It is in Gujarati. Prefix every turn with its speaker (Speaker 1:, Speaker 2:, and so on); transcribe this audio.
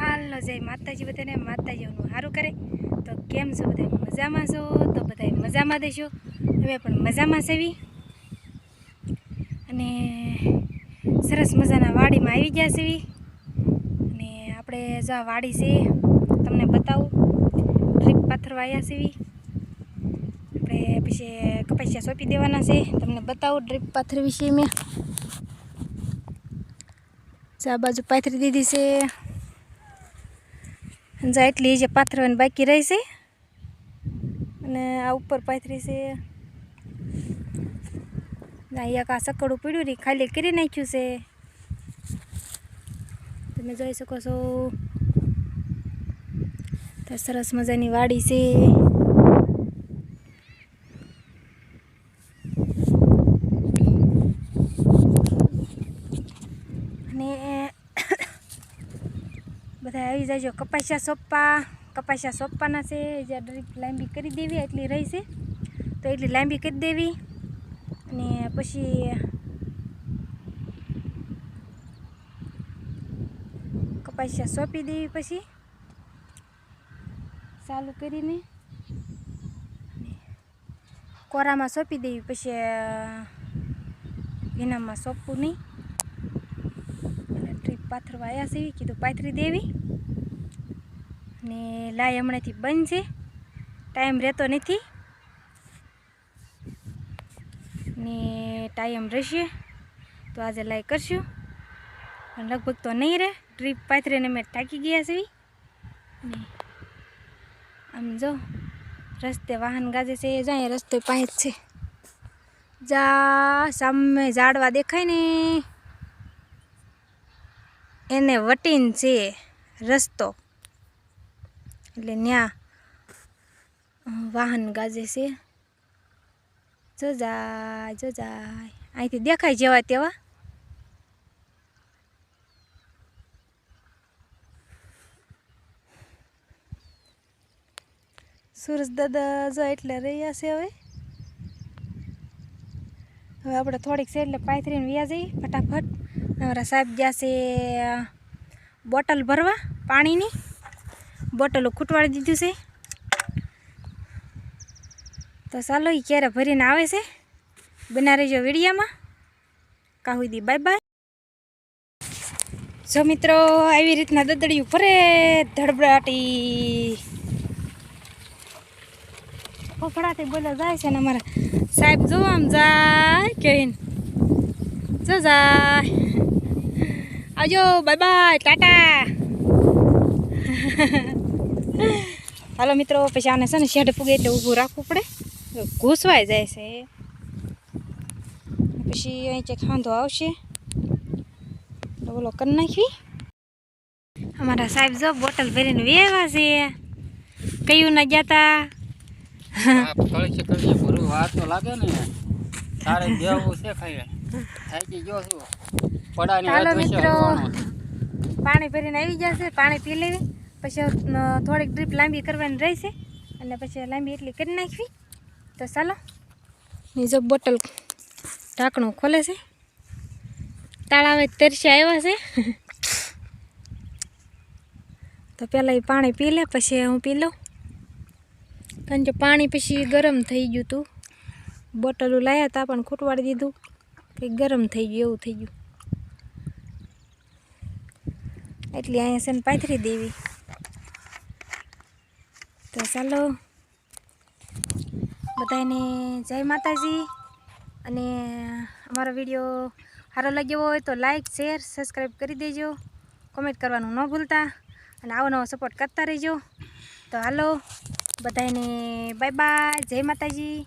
Speaker 1: હાલો જય માતાજી બધાને માતાજીનું સારું કરે તો કેમ છો બધા મજામાં છો તો બધા મજામાં દેશો હવે પણ મજામાં સેવી અને સરસ મજાના વાડીમાં આવી ગયા સેવી અને આપણે જો આ વાડી છે તમને બતાવું ડ્રીપ પાથરવા આવ્યા સેવી આપણે પછી કપાસિયા સોંપી દેવાના છે તમને બતાવું ડ્રીપ પાથર વિશે મેં આ બાજુ પાથરી દીધી છે જા એટલી જે પાથરવાની બાકી રહી છે અને આ ઉપર પાથરી છે એક આ સકડું પડ્યું ને ખાલી કરી નાખ્યું છે તમે જોઈ શકો છો તો સરસ મજાની વાડી છે અને બધા આવી જાયજો કપાસિયા સોંપવાના છે જ્યાં ડ્રીપ લાંબી કરી દેવી એટલી રહી છે તો એટલી લાંબી કરી દેવી અને પછી કપાસિયા સોંપી દેવી પછી ચાલુ કરીને કોરામાં સોંપી દેવી પછી ભીનામાં સોંપવું નહીં ડ્રીપ પાથરવા આવ્યા છે કીધું પાથરી દેવી ને લાય હમણાંથી બંધ છે ટાઈમ રહેતો નથી ને ટાઈમ રહેશે તો આજે લાય કરશું પણ લગભગ તો નહીં રહે ડ્રીપ પાથરીને મેં થાકી ગયા છે ને આમ જો રસ્તે વાહન ગાજે છે જાય રસ્તે પાંચ છે જા સામે ઝાડવા દેખાય ને એને વટીન છે રસ્તો એટલે ત્યાં વાહન ગાજે છે જો જાય અહીંથી દેખાય જેવા તેવા સુરજ દાદા જો એટલે રહ્યા છે હવે આપણે થોડીક છે એટલે પાથરીને વ્યા જઈએ ફટાફટ અમારા સાહેબ ગયા છે બોટલ ભરવા પાણીની બોટલો ખૂટવાડી દીધું છે તો ચાલો એ ક્યારે ભરીને આવે છે બના રહેજો વિડીયામાં કાહુદી બાય બાય જો મિત્રો આવી રીતના દદડિયું ફરે ધડબડાટી ફફડાથી બોલા જાય છે ને અમારા સાહેબ જો આમ જાય કહીને જો જાય આવજો બાય બાય ટાટા હાલો મિત્રો પછી આને છે ને શેઢ પૂગે એટલે ઊભું રાખવું પડે ઘૂસવાઈ જાય છે પછી અહીં ચેક ખાંધો આવશે એટલે બોલો કરી નાખવી અમારા સાહેબ જો બોટલ ભરીને વેવા છે કયું ના ગયા હાલો મિત્રો પાણી ભરીને આવી જશે પાણી પી લેવી પછી થોડીક ડ્રીપ લાંબી કરવાની રહેશે અને પછી લાંબી એટલી કરી નાખવી તો ચાલો જો બોટલ ઢાંકણું ખોલે છે તાળાવે તરસ્યા આવ્યા છે તો પહેલાં એ પાણી પી લે પછી હું પી લઉં કારણ કે પાણી પછી ગરમ થઈ ગયું હતું બોટલું લાવ્યા હતા પણ ખૂટવાડી દીધું કંઈક ગરમ થઈ ગયું એવું થઈ ગયું એટલી અહીંયા છે ને પાથરી દેવી તો ચાલો બધાને જય માતાજી અને અમારો વિડીયો સારો લાગ્યો હોય તો લાઈક શેર સબસ્ક્રાઈબ કરી દેજો કોમેન્ટ કરવાનું ન ભૂલતા અને આવો નવો સપોર્ટ કરતા રહેજો તો હાલો બધાને બાય બાય જય માતાજી